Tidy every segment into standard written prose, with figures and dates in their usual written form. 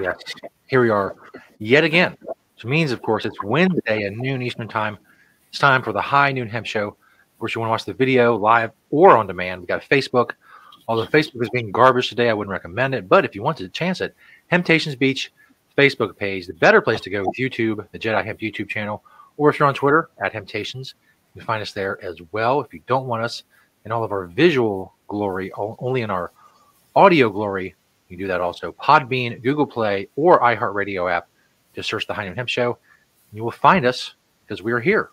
Yes, here we are yet again, which means, of course, it's Wednesday at noon Eastern Time. It's time for the High Noon Hemp Show. Of course, you want to watch the video live or on demand. We got Facebook. Although Facebook is being garbage today, I wouldn't recommend it. But if you want to chance it, Temptations Beach Facebook page. The better place to go is YouTube, the Jedi Hemp YouTube channel, or if you're on Twitter at Temptations, you can find us there as well. If you don't want us in all of our visual glory, only in our audio glory, you can do that also. Podbean, Google Play, or iHeartRadio app. Just search the High Noon Hemp Show. And you will find us because we are here.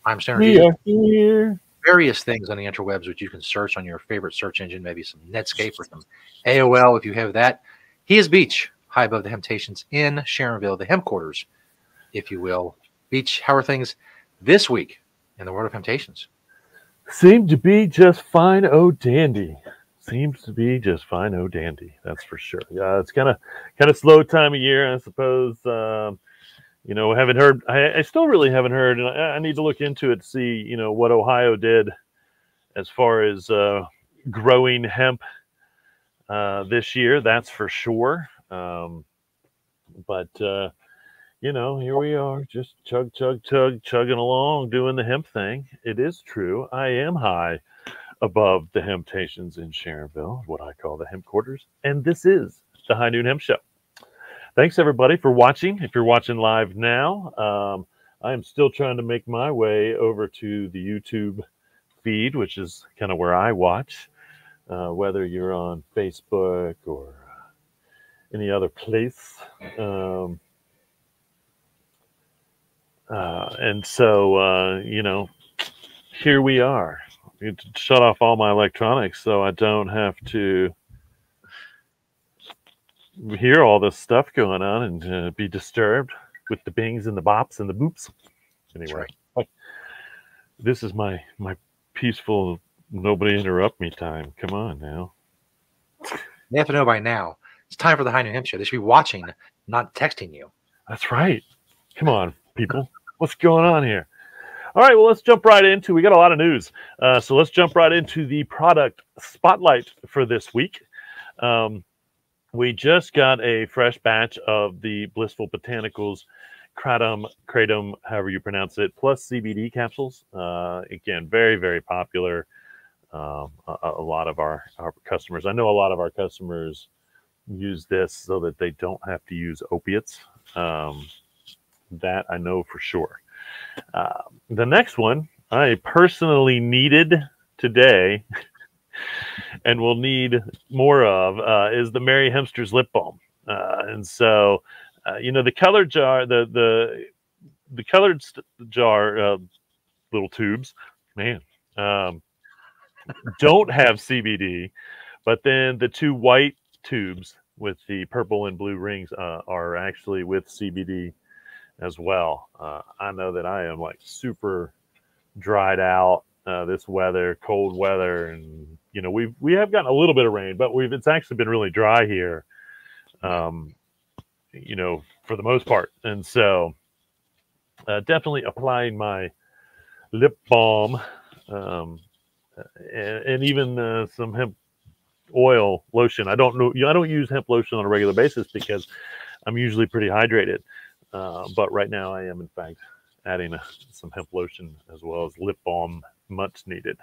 I'm Stoner We Jesus. are here. Various things on the interwebs which you can search on your favorite search engine, maybe some Netscape or some AOL if you have that. He is Beach, high above the Temptations in Sharonville, the hemp quarters, if you will. Beach, how are things this week in the world of Temptations? Seem to be just fine, oh dandy. Seems to be just fine, oh dandy. That's for sure. Yeah, it's kind of slow time of year, I suppose. Haven't heard. I still really haven't heard, and I need to look into it to see, what Ohio did as far as growing hemp this year. That's for sure. But here we are, just chugging along, doing the hemp thing. It is true. I am high above the Temptations in Sharonville, what I call the hemp quarters, and this is the High Noon Hemp Show. Thanks everybody for watching. If you're watching live now, I am still trying to make my way over to the YouTube feed, which is kind of where I watch, whether you're on Facebook or any other place. And so, here we are. I need to shut off all my electronics so I don't have to hear all this stuff going on and be disturbed with the bings and the bops and the boops. Anyway, this is my peaceful, nobody interrupt me time. Come on now. They have to know by now. It's time for the High Noon Hemp Show. They should be watching, not texting you. That's right. Come on, people. What's going on here? All right, well, let's jump right into. We got a lot of news. So let's jump right into the product spotlight for this week. We just got a fresh batch of the Blissful Botanicals Kratom, however you pronounce it, plus CBD capsules. Again, very, very popular. A lot of our customers, I know a lot of our customers use this so that they don't have to use opiates. That I know for sure. The next one I personally needed today and will need more of is the Merry Hempster's Lip Balm. And so, the colored jar, the colored jar, little tubes, man, don't have CBD, but then the two white tubes with the purple and blue rings are actually with CBD as well. I know that I am like super dried out this weather, cold weather, and we have gotten a little bit of rain, but it's actually been really dry here, for the most part. And so definitely applying my lip balm and even some hemp oil lotion. I don't use hemp lotion on a regular basis because I'm usually pretty hydrated. But right now I am, in fact, adding some hemp lotion as well as lip balm, much needed.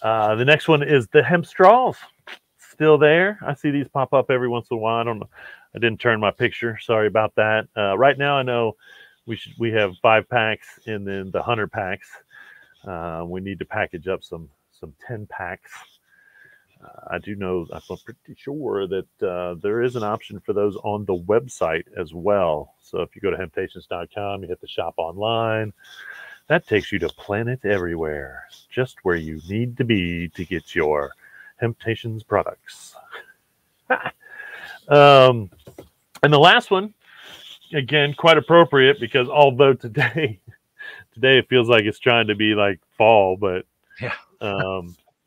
The next one is the hemp straws. Still there. I see these pop up every once in a while. I don't know. I didn't turn my picture. Sorry about that. Right now I know we have 5 packs and then the 100 packs. We need to package up some 10 packs. I do know, I'm pretty sure that there is an option for those on the website as well. So if you go to hemptations.com, you hit the shop online, that takes you to Planet Everywhere, just where you need to be to get your Hemptations products. And the last one, again, quite appropriate because although today it feels like it's trying to be like fall, but yeah.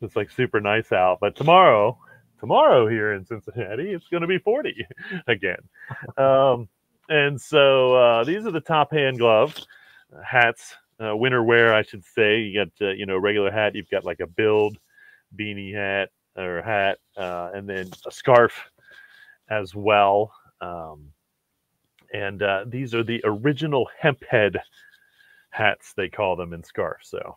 It's like super nice out, but tomorrow here in Cincinnati, it's going to be 40 again. And so these are the top hand glove hats, winter wear, I should say. You got, regular hat. You've got like a build beanie hat, and then a scarf as well. And these are the original hemp head hats, they call them, in scarf. So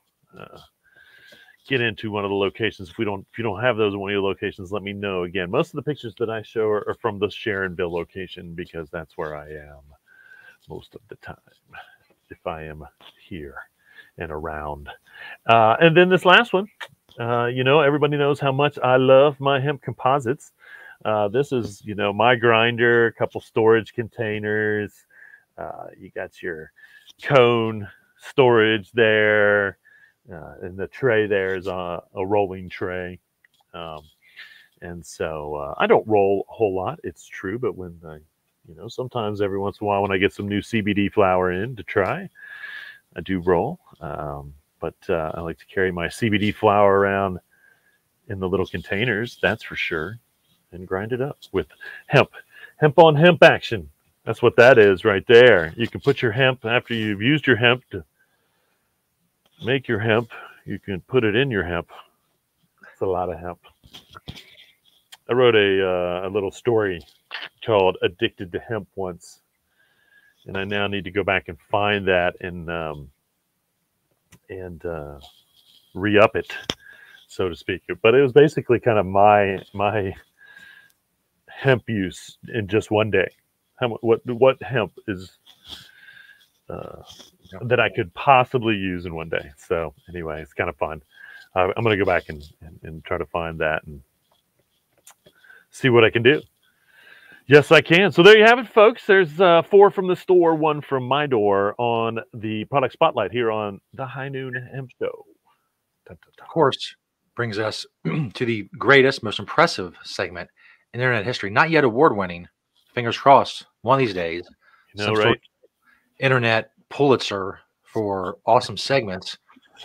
get into one of the locations. If you don't have those in one of your locations, let me know. Again, most of the pictures that I show are from the Sharonville location, because that's where I am most of the time, if I am here and around. And then this last one, everybody knows how much I love my hemp composites. This is, my grinder, a couple storage containers. You got your cone storage there. And the tray there is a rolling tray. And so I don't roll a whole lot, it's true, but when sometimes every once in a while when I get some new CBD flower in to try, I do roll. But I like to carry my CBD flower around in the little containers, that's for sure, and grind it up with hemp on hemp action. That's what that is right there. You can put your hemp, after you've used your hemp to make your hemp, you can put it in your hemp. It's a lot of hemp. I wrote a little story called Addicted to Hemp once, and I now need to go back and find that and re-up it, so to speak. But it was basically kind of my hemp use in just one day. What hemp is that I could possibly use in one day. So anyway, it's kind of fun. I'm going to go back and try to find that and see what I can do. Yes, I can. So there you have it, folks. There's 4 from the store, 1 from my door on the product spotlight here on the High Noon Hemp Show. Of course, brings us to the greatest, most impressive segment in internet history. Not yet award-winning. Fingers crossed. One of these days, right? Internet Pulitzer for awesome segments.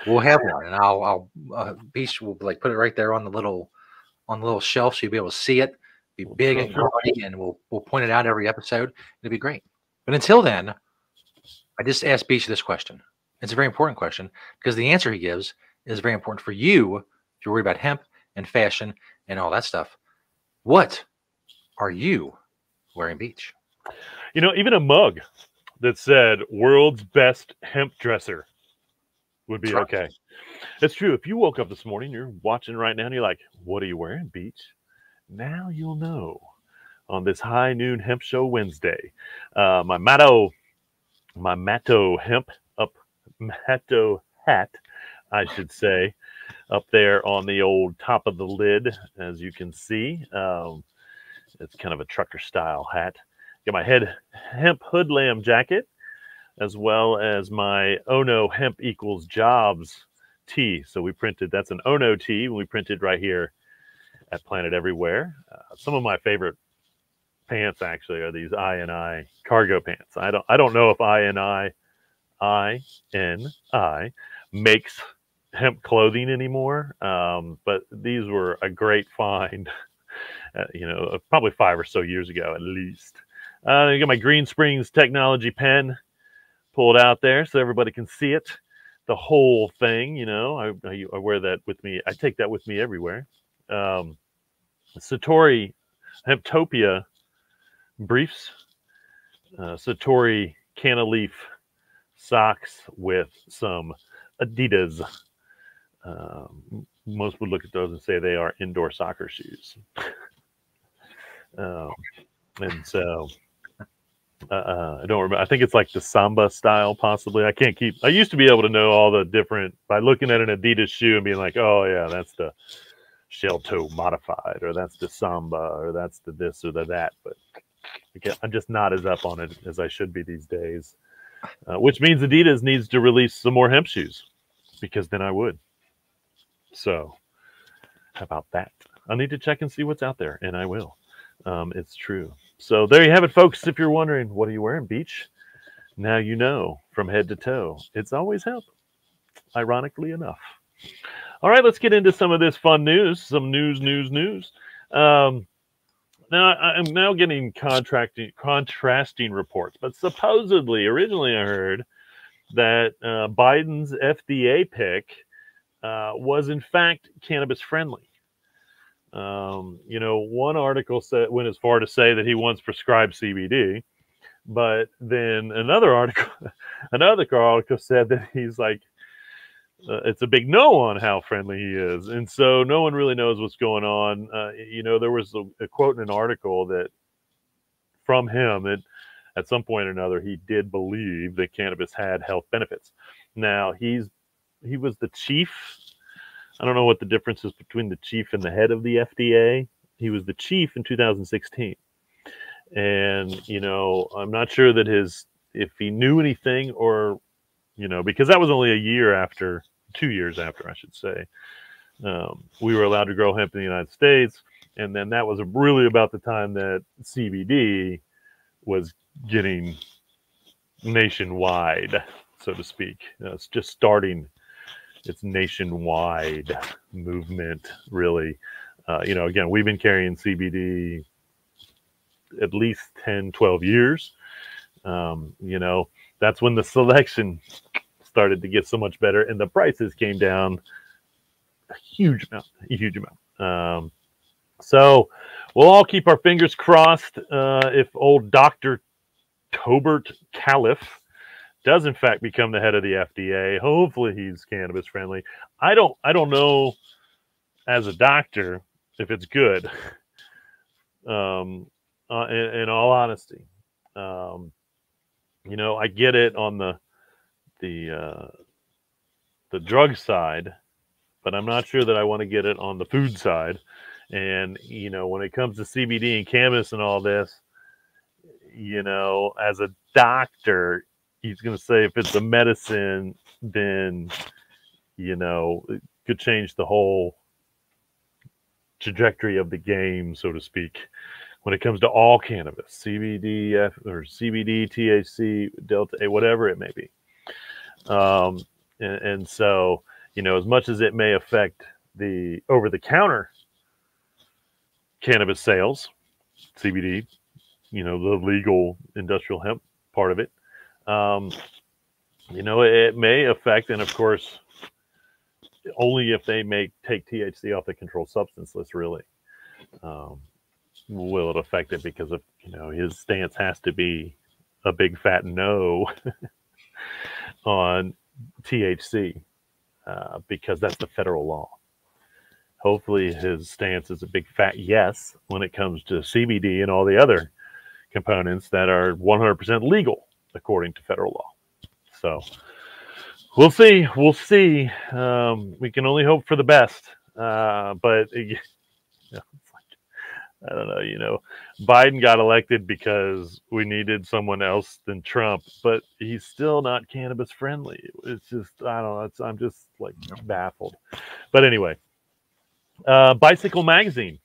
We'll have one, and I'll Beach will put it right there on the little shelf, so you'll be able to see it. Be big and gaudy, and we'll point it out every episode. It'll be great. But until then, I just asked Beach this question. It's a very important question because the answer he gives is very important for you if you're worried about hemp and fashion and all that stuff. What are you wearing, Beach? Even a mug that said "World's Best Hemp Dresser" would be okay. It's true. If you woke up this morning, you're watching right now, and you're like, "What are you wearing, Beach?" Now you'll know on this High Noon Hemp Show Wednesday. My Matto hat, I should say, up there on the old top of the lid, as you can see. It's kind of a trucker style hat. Got my hemp hood lamb jacket, as well as my Ono Hemp Equals Jobs tee. So that's an Ono tee, we printed right here at Planet Everywhere. Some of my favorite pants actually are these I cargo pants. I don't know if INI makes hemp clothing anymore, but these were a great find. Probably 5 or so years ago at least. I got my Green Springs Technology pen pulled out there so everybody can see it, the whole thing. I wear that with me. I take that with me everywhere. Satori Hemptopia briefs, Satori Canna-Leaf socks with some Adidas. Most would look at those and say they are indoor soccer shoes. And so I don't remember. I think it's like the Samba style, possibly. I used to be able to know all the different by looking at an Adidas shoe and being like, oh yeah, that's the shell toe modified, or that's the Samba, or that's the this or the that. But again, I'm just not as up on it as I should be these days, which means Adidas needs to release some more hemp shoes, because then I would. So how about that? I need to check and see what's out there, and I will. It's true. So there you have it, folks. If you're wondering, what are you wearing, Beach? Now you know, from head to toe, it's always hemp, ironically enough. All right, let's get into some of this fun news. Some news. Now I'm now getting contrasting reports, but supposedly, originally I heard that Biden's FDA pick was in fact cannabis friendly. One article went as far to say that he once prescribed CBD, but then another article said that he's like, it's a big no on how friendly he is. And so no one really knows what's going on. There was a quote in an article that from him that at some point or another, he did believe that cannabis had health benefits. Now he was the chief. I don't know what the difference is between the chief and the head of the FDA. He was the chief in 2016. And, I'm not sure that if he knew anything or, because that was only 2 years after, I should say, we were allowed to grow hemp in the United States. And then that was really about the time that CBD was getting nationwide, so to speak. It's just starting its nationwide movement, really. Again, we've been carrying CBD at least 10, 12 years. That's when the selection started to get so much better and the prices came down a huge amount. So we'll all keep our fingers crossed if old Dr. Tobert Caliph does in fact become the head of the FDA. Hopefully he's cannabis friendly. I don't know as a doctor if it's good. In all honesty, I get it on the drug side, but I'm not sure that I want to get it on the food side. And when it comes to CBD and cannabis and all this, as a doctor, he's going to say if it's a medicine, then, it could change the whole trajectory of the game, so to speak, when it comes to all cannabis, CBD or CBD, THC, Delta A, whatever it may be. And so, as much as it may affect the over-the-counter cannabis sales, CBD, the legal industrial hemp part of it, it may affect, and of course, only if they take THC off the controlled substance list, really, will it affect it, because of, his stance has to be a big fat no on THC, because that's the federal law. Hopefully his stance is a big fat yes when it comes to CBD and all the other components that are 100% legal according to federal law. So we'll see. We can only hope for the best. But it's like, I don't know, Biden got elected because we needed someone else than Trump, but he's still not cannabis friendly. It's just, I don't know. I'm just like baffled. But anyway, Bicycle Magazine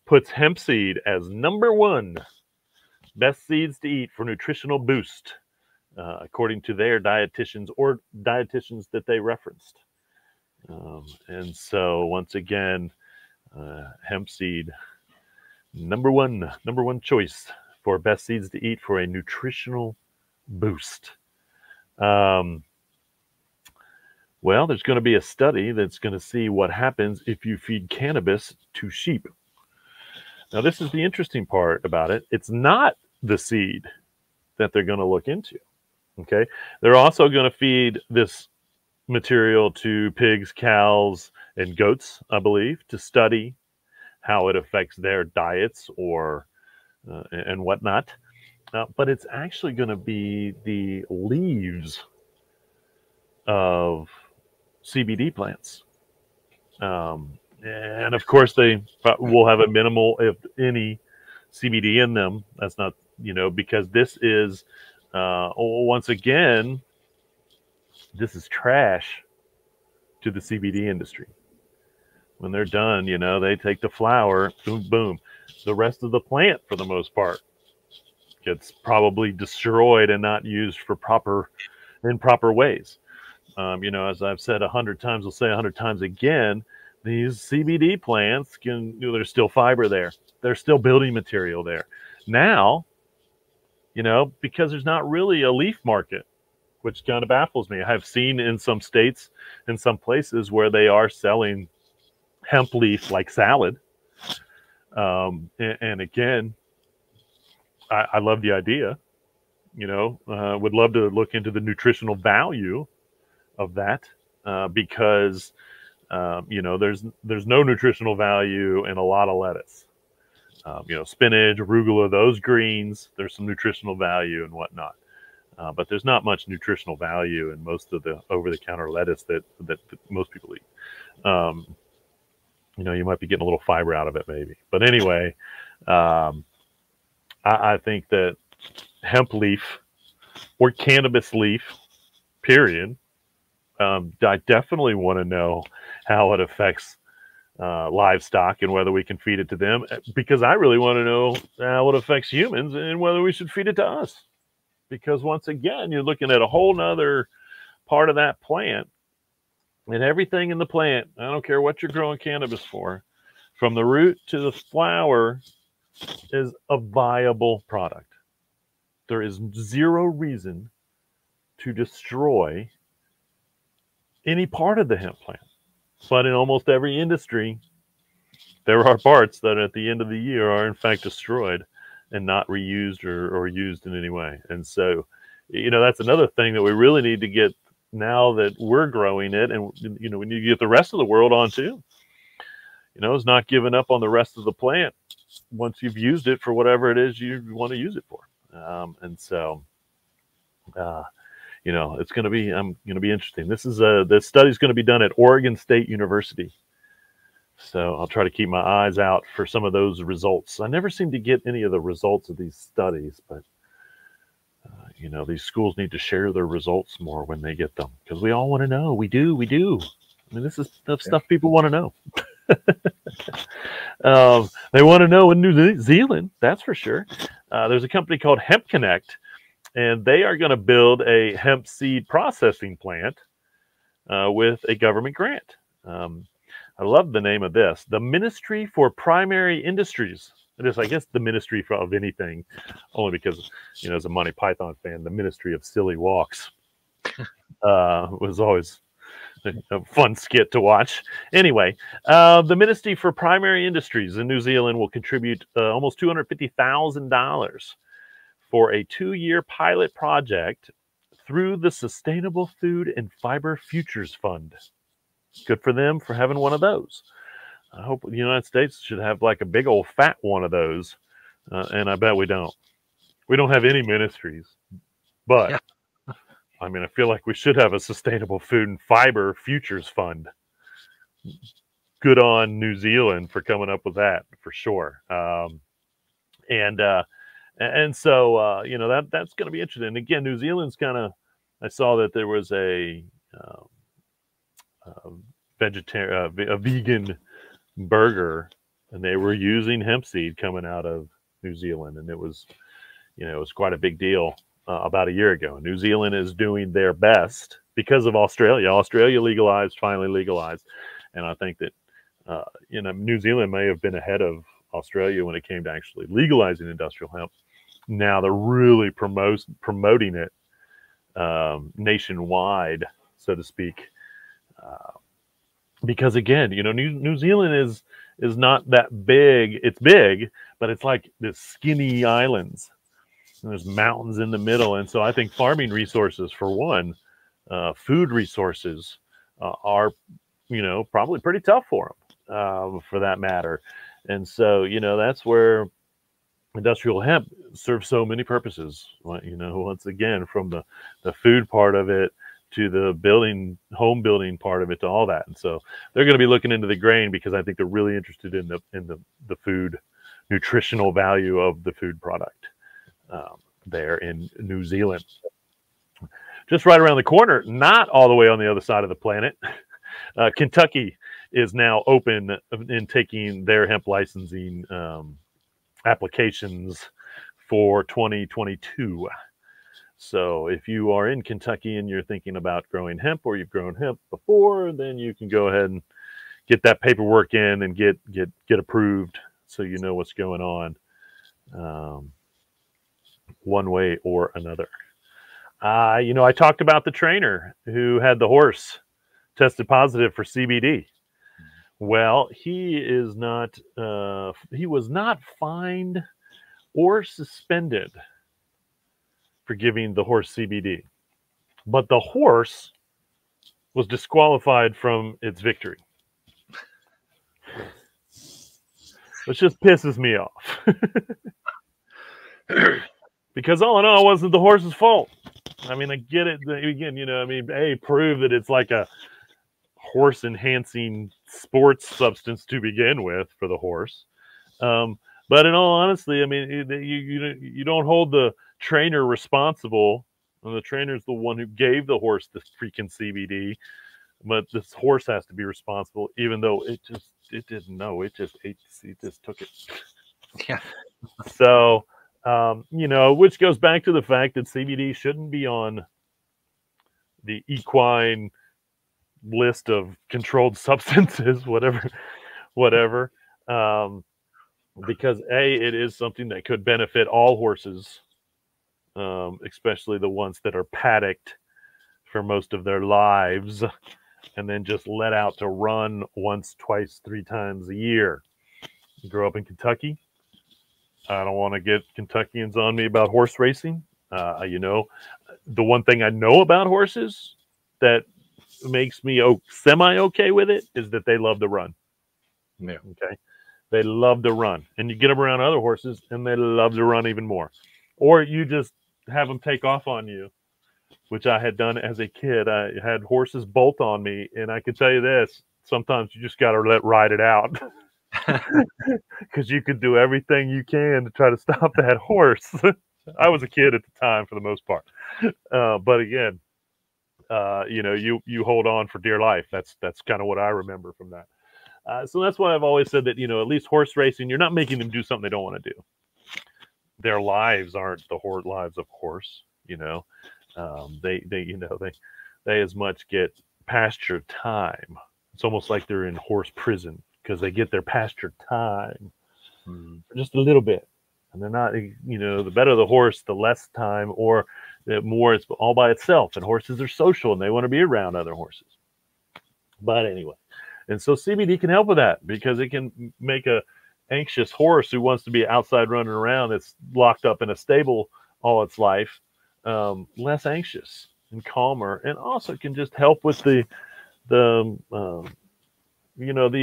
puts hemp seed as #1 best seeds to eat for nutritional boost, according to their dietitians or dietitians that they referenced. And so once again, hemp seed, number one choice for best seeds to eat for a nutritional boost. Well, there's going to be a study that's going to see what happens if you feed cannabis to sheep. Now, this is the interesting part about it. It's not the seed that they're going to look into. Okay. They're also going to feed this material to pigs, cows, and goats, I believe, to study how it affects their diets or and whatnot. But it's actually going to be the leaves of CBD plants. And of course, they will have a minimal, if any, CBD in them. That's not, because this is, once again, this is trash to the CBD industry. When they're done, they take the flower, boom, boom. The rest of the plant, for the most part, gets probably destroyed and not used for in proper ways. As I've said 100 times, I'll say 100 times again, these CBD plants there's still fiber there. There's still building material there. Now, because there's not really a leaf market, which kind of baffles me. I have seen in some states, in some places where they are selling hemp leaf like salad, And again, I love the idea. Would love to look into the nutritional value of that, because there's no nutritional value in a lot of lettuce. Spinach, arugula, those greens, there's some nutritional value and whatnot. But there's not much nutritional value in most of the over-the-counter lettuce that most people eat. You might be getting a little fiber out of it, maybe. But anyway, I think that hemp leaf or cannabis leaf, period, I definitely want to know how it affects livestock and whether we can feed it to them, because I really want to know how it affects humans and whether we should feed it to us. Because once again, you're looking at a whole nother part of that plant, and everything in the plant, I don't care what you're growing cannabis for, from the root to the flower, is a viable product. There is zero reason to destroy any part of the hemp plant. But in almost every industry, there are parts that at the end of the year are in fact destroyed and not reused or used in any way. And so, that's another thing that we really need to get now that we're growing it. And, we need to get the rest of the world on too. Is not giving up on the rest of the plant once you've used it for whatever it is you want to use it for. It's going to be, interesting. This study's going to be done at Oregon State University. So I'll try to keep my eyes out for some of those results. I never seem to get any of the results of these studies, but these schools need to share their results more when they get them, because we all want to know. We do. I mean, this is the stuff people want to know. They want to know in New Zealand, that's for sure. There's a company called Hemp Connect, and they are going to build a hemp seed processing plant with a government grant. I love the name of this, the Ministry for Primary Industries. It is, I guess, the ministry of anything, only because, as a Monty Python fan, the Ministry of Silly Walks was always a fun skit to watch. Anyway, the Ministry for Primary Industries in New Zealand will contribute almost $250,000 for a 2-year pilot project through the Sustainable Food and Fiber Futures Fund. Good for them for having one of those. I hope the United States should have like a big old fat one of those. And I bet we don't. We don't have any ministries. But, yeah. I mean, I feel like we should have a Sustainable Food and Fiber Futures Fund. Good on New Zealand for coming up with that, for sure. And so, that's going to be interesting. And again, New Zealand's I saw that there was a vegan burger, and they were using hemp seed coming out of New Zealand, and it was quite a big deal about a year ago. New Zealand is doing their best because of Australia. Australia finally legalized, and I think that New Zealand may have been ahead of Australia when it came to actually legalizing industrial hemp. Now they're really promoting it nationwide, so to speak. Because again, New Zealand is not that big. It's big, but it's like this skinny islands. And there's mountains in the middle, and so I think farming resources, for one, food resources, are probably pretty tough for them, for that matter. And so that's where industrial hemp serves so many purposes. Once again, from the food part of it to the home building part of it, to all that. And so they're going to be looking into the grain, because I think they're really interested in the food nutritional value of the food product there in New Zealand. Just right around the corner, not all the way on the other side of the planet, Kentucky is now open in taking their hemp licensing applications for 2022. So if you are in Kentucky and you're thinking about growing hemp, or you've grown hemp before, then you can go ahead and get that paperwork in and get approved, so you know what's going on one way or another. I talked about the trainer who had the horse tested positive for CBD. Well, he is not. He was not fined or suspended for giving the horse CBD, but the horse was disqualified from its victory, which just pisses me off. Because all in all, it wasn't the horse's fault. I mean, I get it. Again, I mean, prove that it's like a horse enhancing sports substance to begin with for the horse. But in all honesty, I mean, you don't hold the trainer responsible. And the trainer's the one who gave the horse the freaking CBD, but this horse has to be responsible, even though it didn't know. It just took it. Yeah. So, which goes back to the fact that CBD shouldn't be on the equine list of controlled substances, whatever. Because it is something that could benefit all horses, especially the ones that are paddocked for most of their lives and then just let out to run once, twice, 3 times a year. You grow up in Kentucky. I don't want to get Kentuckians on me about horse racing. The one thing I know about horses that makes me semi-okay with it is that they love to run. Yeah. Okay. They love to run. And you get them around other horses and they love to run even more. Or you just have them take off on you, which I had done as a kid. I had horses bolt on me, and I can tell you this, sometimes you just got to ride it out. Because you could do everything you can to try to stop that horse. I was a kid at the time for the most part. But again, you hold on for dear life. That's kind of what I remember from that. So that's why I've always said that, at least horse racing, you're not making them do something they don't want to do. Their lives aren't the lives of horse, they as much get pasture time. It's almost like they're in horse prison because they get their pasture time just a little bit. And they're not, the better the horse, the less time, or the more it's all by itself. And horses are social and they want to be around other horses. But anyway, and so CBD can help with that because it can make a anxious horse who wants to be outside running around that's locked up in a stable all its life less anxious and calmer, and also can just help with the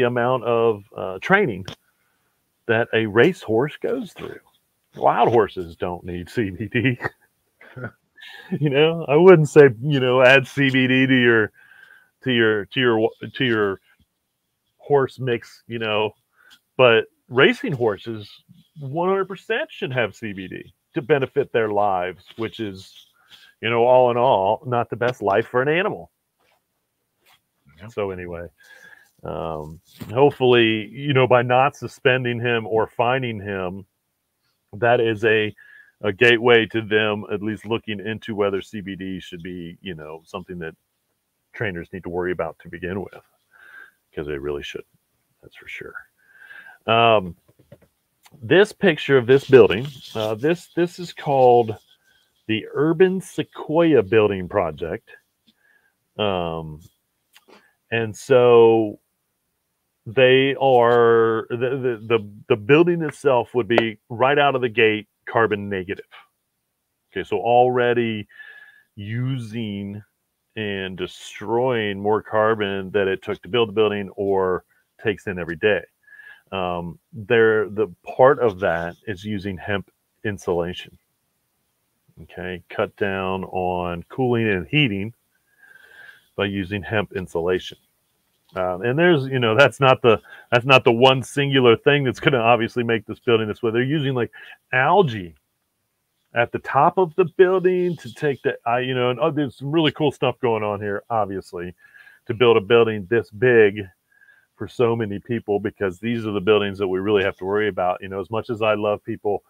amount of training that a racehorse goes through. Wild horses don't need CBD. I wouldn't say add CBD to your horse mix, but racing horses 100% should have CBD to benefit their lives, which is, all in all, not the best life for an animal. Yeah. So anyway, hopefully, by not suspending him or fining him, that is a gateway to them at least looking into whether CBD should be, something that trainers need to worry about to begin with, because they really shouldn't. That's for sure. This picture of this building, this is called the Urban Sequoia Building Project. And so they are, the building itself would be right out of the gate carbon negative. Okay, so already using and destroying more carbon that it took to build the building or takes in every day. The part of that is using hemp insulation. Okay, cut down on cooling and heating by using hemp insulation. And there's, that's not the one singular thing that's going to obviously make this building this way. They're using like algae at the top of the building to take the, there's some really cool stuff going on here, obviously, to build a building this big for so many people, because these are the buildings that we really have to worry about. As much as I love people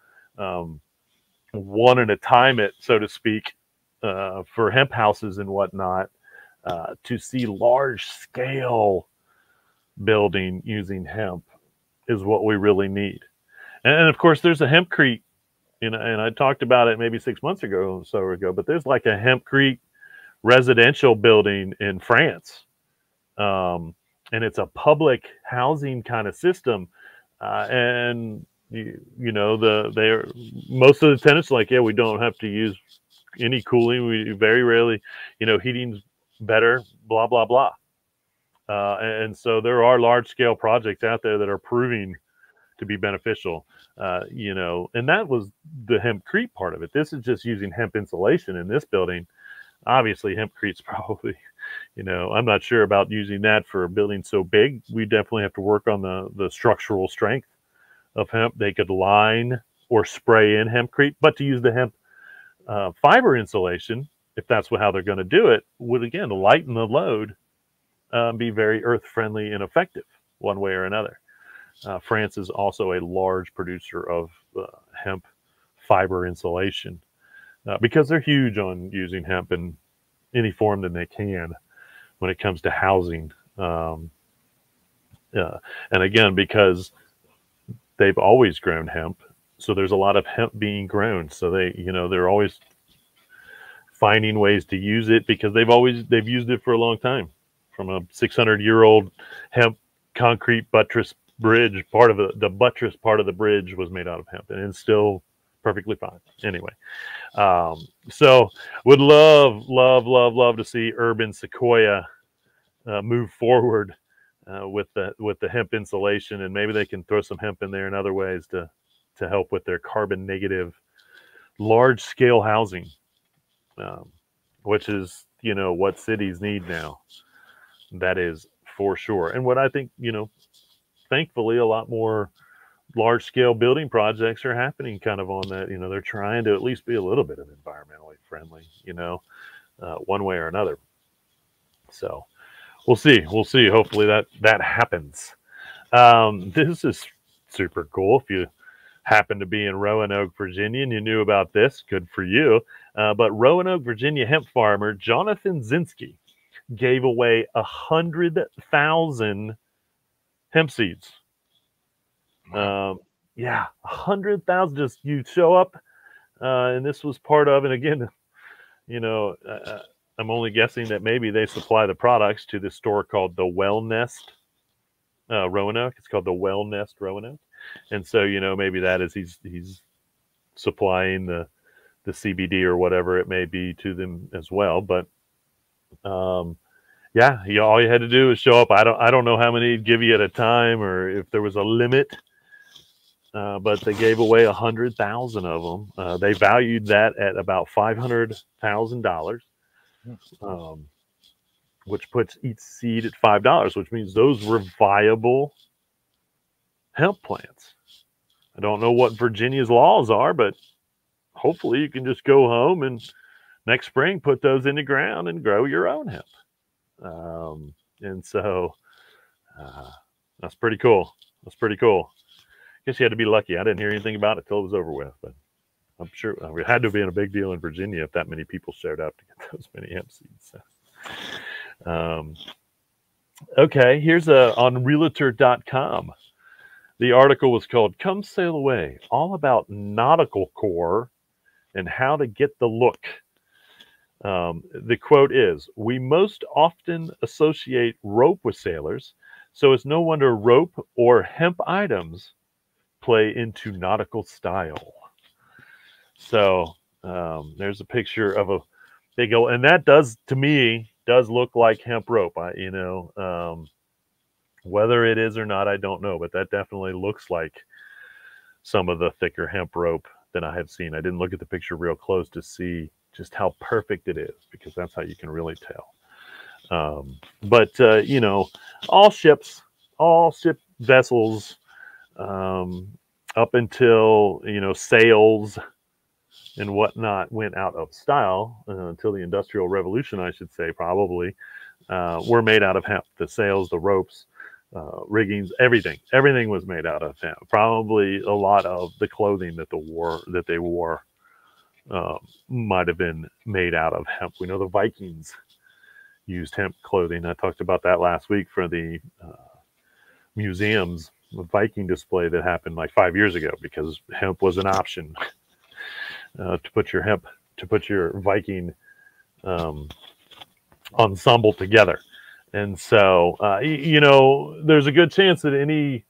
one at a time, so to speak, for hemp houses and whatnot, to see large scale building using hemp is what we really need. And of course, there's a hempcrete, and I talked about it maybe 6 months ago or so ago, but there's like a hempcrete residential building in France. and it's a public housing kind of system. And you know, they're most of the tenants are like, yeah, we don't have to use any cooling. We very rarely, you know, heating's better, blah, blah, blah. And so there are large scale projects out there that are proving to be beneficial, you know, and that was the hempcrete part of it. This is just using hemp insulation in this building. Obviously, hempcrete's probably, you know, I'm not sure about using that for a building so big. We definitely have to work on the structural strength of hemp. They could line or spray in hempcrete, but to use the hemp fiber insulation, if that's how they're going to do it, would again lighten the load, be very earth friendly and effective one way or another. France is also a large producer of hemp fiber insulation because they're huge on using hemp in any form that they can when it comes to housing. And again, because they've always grown hemp, so there's a lot of hemp being grown. So they, you know, they're always finding ways to use it because they've used it for a long time. From a 600-year-old hemp concrete buttress bridge, part of the buttress part of the bridge was made out of hemp, and it's still perfectly fine. Anyway, so would love to see urban sequoia move forward with the hemp insulation, and maybe they can throw some hemp in there in other ways to help with their carbon negative large scale housing, which is, you know, what cities need now. That is for sure. And what I think, you know, thankfully a lot more large scale building projects are happening kind of on that. You know, they're trying to at least be a little bit of environmentally friendly, you know, one way or another. So we'll see. Hopefully that happens. This is super cool. If you happen to be in Roanoke, Virginia, and you knew about this, good for you. But Roanoke, Virginia hemp farmer Jonathan Zinski gave away 100,000 hemp seeds. Yeah, 100,000. Just you show up, and this was part of. And again, you know, I'm only guessing that maybe they supply the products to this store called the Well Nest Roanoke. It's called the Well Nest Roanoke, and so, you know, maybe that is he's supplying the CBD or whatever it may be to them as well. But yeah, all you had to do was show up. I don't know how many he'd give you at a time or if there was a limit, but they gave away 100,000 of them. They valued that at about $500,000, which puts each seed at $5, which means those were viable hemp plants. I don't know what Virginia's laws are, but hopefully you can just go home and next spring put those in the ground and grow your own hemp. And so that's pretty cool. I guess you had to be lucky. I didn't hear anything about it till it was over with, but I'm sure it had to have been a big deal in Virginia if that many people showed up to get those many hemp seeds. So, okay, here's on realtor.com. The article was called "Come Sail Away," all about nautical core and how to get the look. The quote is, "We most often associate rope with sailors, so it's no wonder rope or hemp items play into nautical style." So there's a picture of they go, and that does, to me, does look like hemp rope. Whether it is or not, I don't know, but that definitely looks like some of the thicker hemp rope that I have seen. I didn't look at the picture real close to see just how perfect it is, because that's how you can really tell. But you know, all ship vessels, up until, you know, sails and whatnot went out of style, until the Industrial Revolution, I should say, probably, were made out of hemp. The sails, the ropes, riggings, everything was made out of hemp. Probably a lot of the clothing that they wore might have been made out of hemp. We know the Vikings used hemp clothing. I talked about that last week for the museum's Viking display that happened like 5 years ago, because hemp was an option to put your Viking ensemble together. And so, you know, there's a good chance that any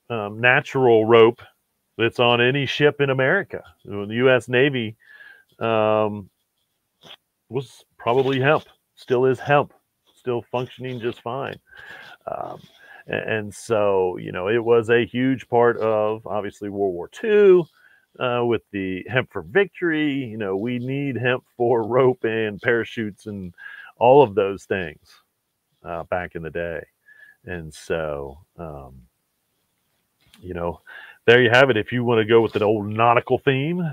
natural rope that's on any ship in America, the U.S. Navy, was probably hemp, still is hemp, still functioning just fine. Um, and so, you know, it was a huge part of obviously World War II with the hemp for victory. You know, we need hemp for rope and parachutes and all of those things back in the day. And so, you know, there you have it. If you want to go with an old nautical theme,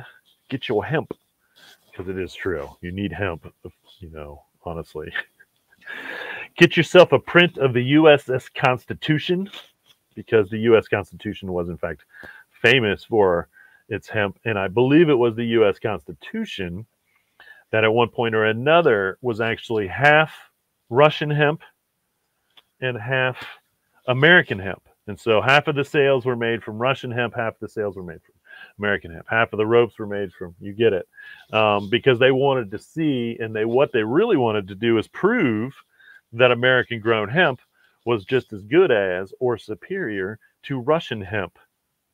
get your hemp, because it is true. You need hemp, you know, honestly. Get yourself a print of the USS Constitution, because the U.S. Constitution was, in fact, famous for its hemp. And I believe it was the U.S. Constitution that at one point or another was actually half Russian hemp and half American hemp. And so half of the sales were made from Russian hemp, half of the sales were made from American hemp. Half of the ropes were made from, you get it, because they wanted to see, and what they really wanted to do is prove that American grown hemp was just as good as or superior to Russian hemp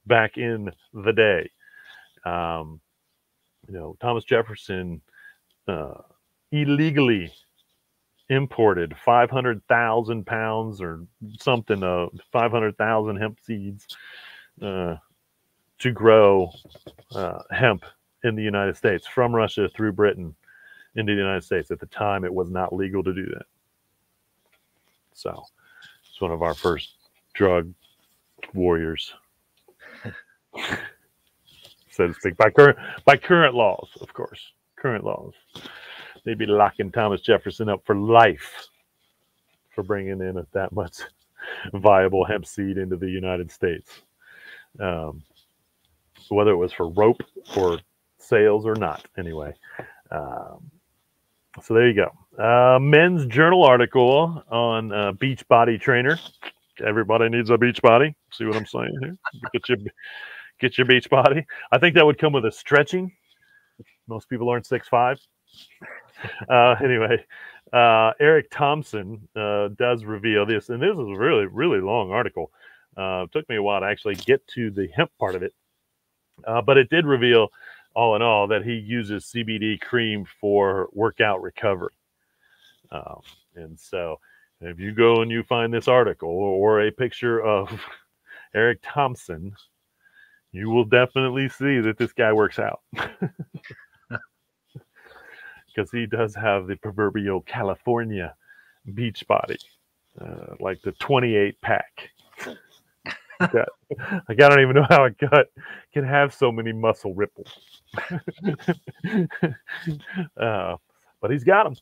back in the day. You know, Thomas Jefferson illegally imported 500,000 pounds or something of 500,000 hemp seeds to grow hemp in the United States from Russia through Britain into the United States. At the time, it was not legal to do that. So it's one of our first drug warriors, so to speak, by current laws, of course. Current laws. They'd be locking Thomas Jefferson up for life for bringing in that much viable hemp seed into the United States, whether it was for rope or sales or not. Anyway, so there you go. Men's Journal article on Beachbody trainer. Everybody needs a Beachbody. See what I'm saying here? Get your Beachbody. I think that would come with a stretching. Most people aren't 6'5". Anyway, Eric Thompson does reveal this, and this is a really, really long article. It took me a while to actually get to the hemp part of it, but it did reveal, all in all, that he uses CBD cream for workout recovery. And so if you go and you find this article or a picture of Eric Thompson, you will definitely see that this guy works out. Because he does have the proverbial California beach body, like the 28 pack. Like, I don't even know how a gut can have so many muscle ripples. But he's got them.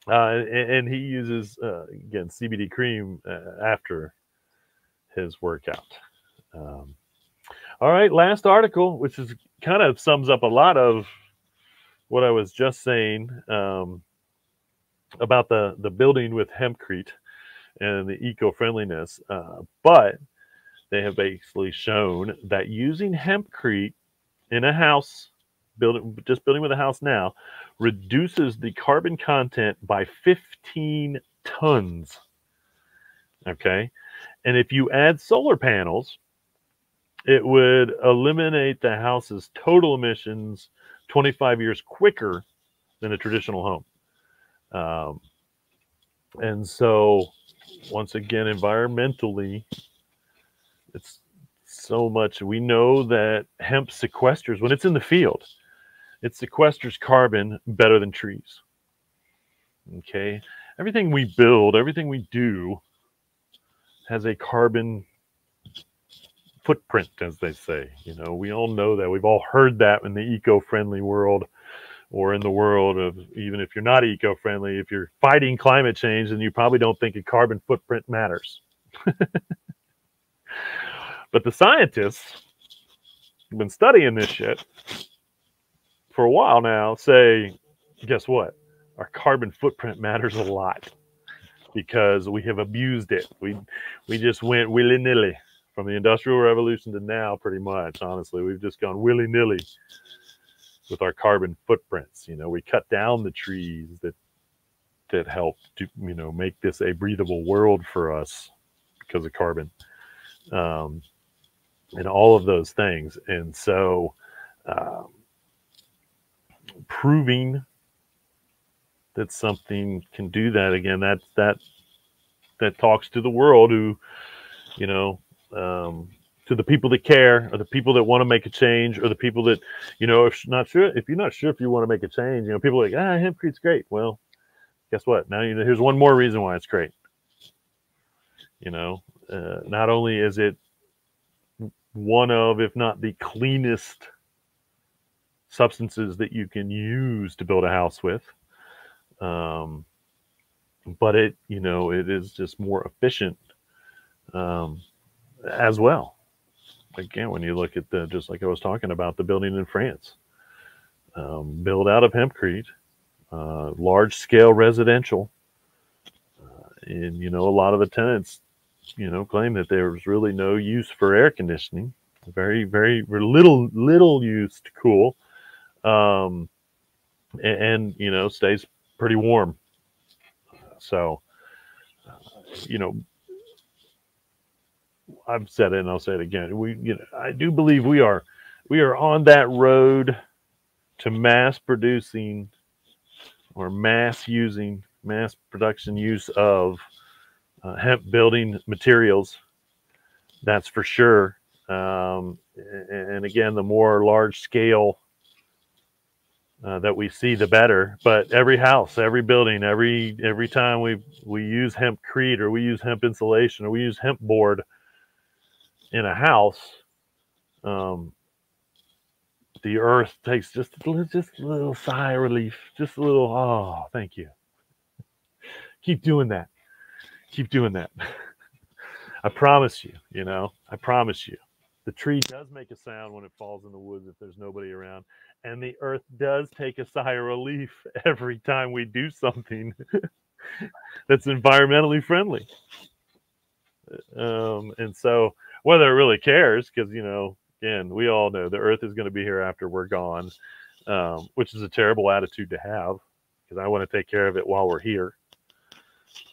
And he uses, again, CBD cream after his workout. All right, last article, which is kind of sums up a lot of what I was just saying about the building with hempcrete and the eco-friendliness. But they have basically shown that using hempcrete in a house, building with a house now, reduces the carbon content by 15 tons. Okay. And if you add solar panels, it would eliminate the house's total emissions 25 years quicker than a traditional home. And so, once again, environmentally, it's so much. We know that hemp sequesters, when it's in the field, it sequesters carbon better than trees. Okay? Everything we build, everything we do has a carbon footprint, as they say. You know, we all know that. We've all heard that in the eco-friendly world, or in the world of, even if you're not eco-friendly, if you're fighting climate change, then you probably don't think a carbon footprint matters. But the scientists have been studying this shit for a while now, say, guess what? Our carbon footprint matters a lot because we have abused it. We just went willy-nilly from the Industrial Revolution to now, pretty much, honestly. We've just gone willy-nilly with our carbon footprints. You know, we cut down the trees that that help to, you know, make this a breathable world for us because of carbon, and all of those things. And so proving that something can do that, again, that talks to the world, who, you know, to the people that care, or the people that want to make a change, or the people that, you know, if you're not sure if you want to make a change, you know, people are like, hempcrete's great. Well, guess what? Now, you know, here's one more reason why it's great. You know, not only is it one of, if not the cleanest substances that you can use to build a house with, but it, you know, it is just more efficient as well. Again, when you look at the, just like I was talking about, the building in France, built out of hempcrete, large scale residential, and, you know, a lot of the tenants, you know, claim that there was really no use for air conditioning, very little use to cool, and you know, stays pretty warm. So, you know, I've said it and I'll say it again. You know, I do believe we are on that road to mass producing, or mass production use of hemp building materials. That's for sure. And again, the more large scale that we see, the better. But every house, every building, every time we use hempcrete, or we use hemp insulation, or we use hemp board in a house, the earth takes just a little sigh of relief, just a little, oh, thank you. Keep doing that. Keep doing that. I promise you, you know, I promise you, the tree does make a sound when it falls in the woods if there's nobody around. And the earth does take a sigh of relief every time we do something that's environmentally friendly. And so whether it really cares, because, you know, again, we all know the earth is going to be here after we're gone, which is a terrible attitude to have, because I want to take care of it while we're here.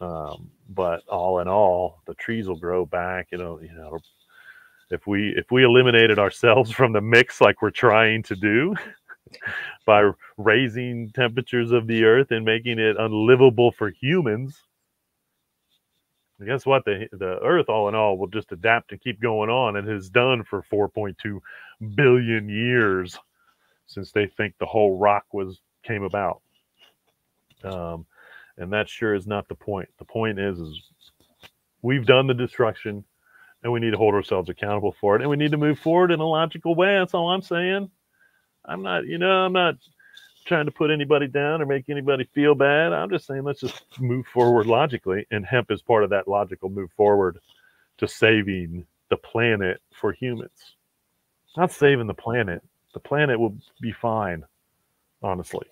But all in all, the trees will grow back. You know, if we eliminated ourselves from the mix, like we're trying to do, by raising temperatures of the earth and making it unlivable for humans, guess what? The earth, all in all, will just adapt and keep going on, and has done for 4.2 billion years since they think the whole rock came about. And that sure is not the point. The point is we've done the destruction, and we need to hold ourselves accountable for it, and we need to move forward in a logical way. That's all I'm saying. I'm not trying to put anybody down or make anybody feel bad. I'm just saying, let's just move forward logically, and hemp is part of that logical move forward to saving the planet for humans. Not saving the planet. The planet will be fine, honestly.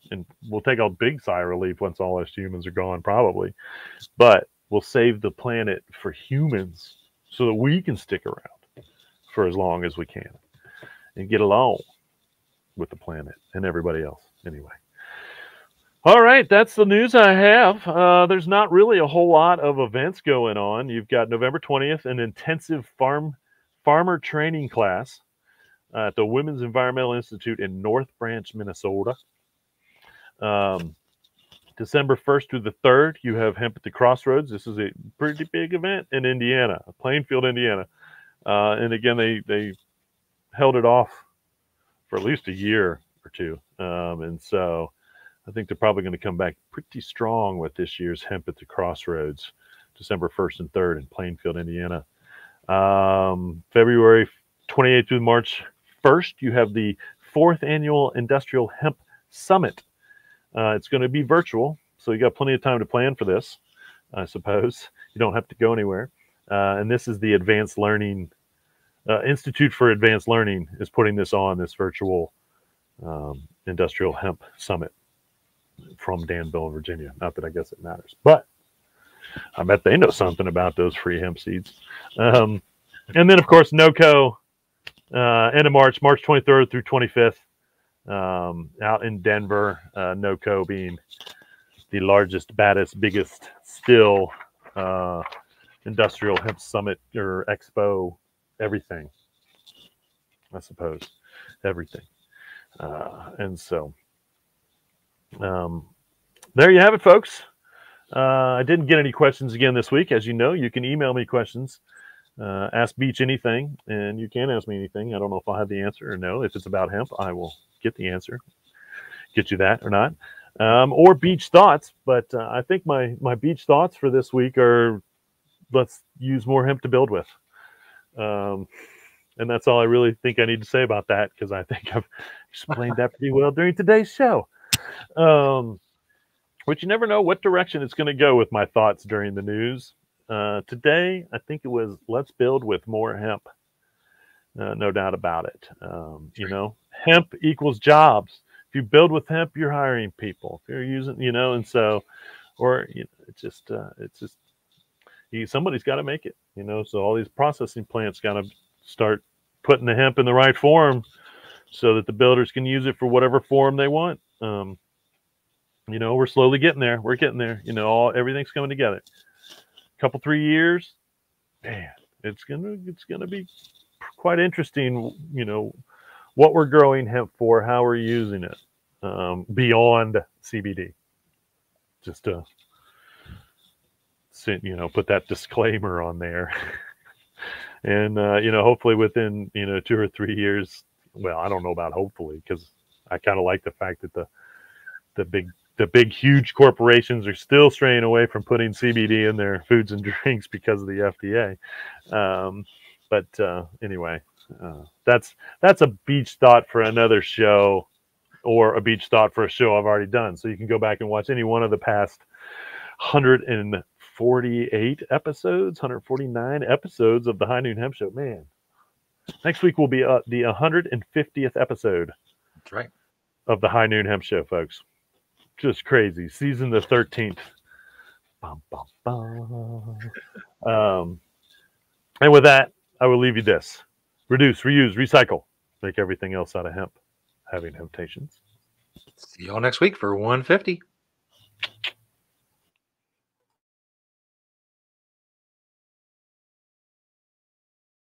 And we'll take a big sigh of relief once all us humans are gone, probably. But we'll save the planet for humans so that we can stick around for as long as we can and get along with the planet and everybody else. Anyway. All right, that's the news I have. There's not really a whole lot of events going on. You've got November 20th, an intensive farmer training class at the Women's Environmental Institute in North Branch, Minnesota. December 1st through the 3rd, you have Hemp at the Crossroads. This is a pretty big event in Indiana, Plainfield, Indiana. And again, they held it off for at least a year or two. And so I think they're probably going to come back pretty strong with this year's Hemp at the Crossroads, December 1st and 3rd in Plainfield, Indiana. February 28th through March 1st, you have the 4th Annual Industrial Hemp Summit. It's going to be virtual, so you got plenty of time to plan for this, I suppose. You don't have to go anywhere. And this is the Advanced Learning Institute for Advanced Learning is putting this on, this virtual Industrial Hemp Summit from Danville, Virginia. Not that I guess it matters, but I bet they know something about those free hemp seeds. And then, of course, NOCO, end of March 23rd through 25th. Out in Denver, NOCO being the largest, baddest, biggest still industrial hemp summit or expo, everything, I suppose, everything. And so there you have it, folks. I didn't get any questions again this week. As you know, you can email me questions. Ask Beach anything, and you can ask me anything. I don't know if I'll have the answer or no. If it's about hemp, I will get the answer, get you that or not. Or Beach thoughts, but I think my Beach thoughts for this week are, let's use more hemp to build with. And that's all I really think I need to say about that, because I think I've explained that pretty well during today's show. But you never know what direction it's going to go with my thoughts during the news. Today, I think it was, let's build with more hemp. No doubt about it. You know, hemp equals jobs. If you build with hemp, you're hiring people. If you're using, you know, and so, or, you know, it's just, somebody's got to make it, you know, so all these processing plants got to start putting the hemp in the right form so that the builders can use it for whatever form they want. You know, we're slowly getting there. We're getting there. You know, everything's coming together. Couple 3 years, man, it's gonna be quite interesting. You know, what we're growing hemp for, how we're using it beyond CBD. Just to, you know, put that disclaimer on there. And you know, hopefully within 2 or 3 years. Well, I don't know about hopefully, because I kind of like the fact that the big, huge corporations are still straying away from putting CBD in their foods and drinks because of the FDA. But anyway, that's a beach thought for another show, or a beach thought for a show I've already done. So you can go back and watch any one of the past 148 episodes, 149 episodes of the High Noon Hemp Show. Man, next week will be the 150th episode. That's right. Of the High Noon Hemp Show, folks. Just crazy. Season the 13th. Bum, bum, bum. And with that, I will leave you this. Reduce, reuse, recycle. Make everything else out of hemp. Having temptations. See y'all next week for 150.